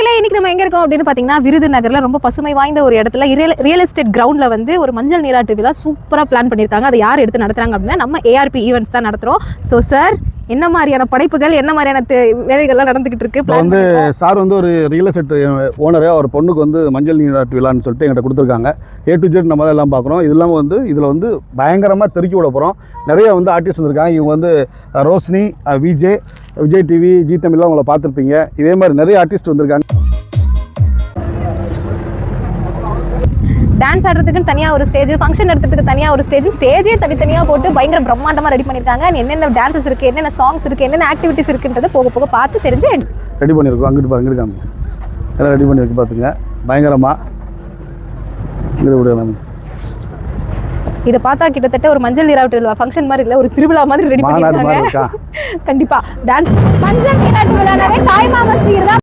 மக்களே இன்னைக்கு நம்ம எங்க இருக்கோம் அப்படின்னு பாத்தீங்கன்னா விருதுநகர்ல ரொம்ப பசுமை வாய்ந்த ஒரு இடத்துல ரியல் எஸ்டேட் கிரவுண்ட்ல வந்து ஒரு மஞ்சள் நீராட்டு விழா சூப்பரா பிளான் பண்ணிருக்காங்க. அதை யார் எடுத்து நடத்துறாங்க அப்படின்னா நம்ம ஏஆர்பி ஈவெண்ட்ஸ் தான் நடத்துறோம். ஸோ சார் என்ன மாதிரியான படைப்புகள் என்ன மாதிரியான வேலைகள்லாம் நடந்துகிட்டு இருக்கு? வந்து சார் வந்து ஒரு ரியல் எஸ்டேட் ஓனரே அவர் பொண்ணுக்கு வந்து மஞ்சள் நீராட்டு விழான்னு சொல்லிட்டு எங்கிட்ட கொடுத்துருக்காங்க. A to Z நம்ம எல்லாம் பார்க்குறோம். இது இல்லாமல் வந்து இதில் வந்து பயங்கரமாக தெருக்கி விட போகிறோம். நிறைய வந்து ஆர்டிஸ்ட் வந்திருக்காங்க. இவங்க வந்து ரோஷினி, விஜய் டிவி, ஜி தமிழ்லாம் உங்களை பார்த்துருப்பீங்க. இதே மாதிரி நிறைய ஆர்டிஸ்ட் வந்திருக்காங்க. டான்ஸ் ஆடுறதுக்குன்னு தனியாக ஒரு ஸ்டேஜ், ஃபங்க்ஷன் எடுத்துறதுக்கு தனியாக ஒரு ஸ்டேஜே தனித்தனியாக போட்டு பயங்கர பிரம்மாண்டமாக ரெடி பண்ணியிருக்காங்க. என்னென்ன டான்ஸஸ் இருக்குது, என்னென்ன சாங்ஸ் இருக்குது, என்னென்ன ஆக்டிவிட்டிஸ் இருக்குன்றதை போக போக பார்த்து தெரிஞ்சு ரெடி பண்ணியிருக்கோம். அங்கிட்டு இருக்காங்க எல்லாம் ரெடி பண்ணியிருக்கு. பார்த்துங்க பயங்கரமாக இதை பார்த்தா கிட்டத்தட்ட ஒரு மஞ்சள் நீராட்டு ஃபங்க்ஷன் மாதிரி இல்லை, ஒரு திருவிழா மாதிரி ரெடி பண்ணியிருக்காங்க. கண்டிப்பாக டான்ஸ் மஞ்சள் நீராட்டு விழாவே தாய்மாமா சீர் தான்.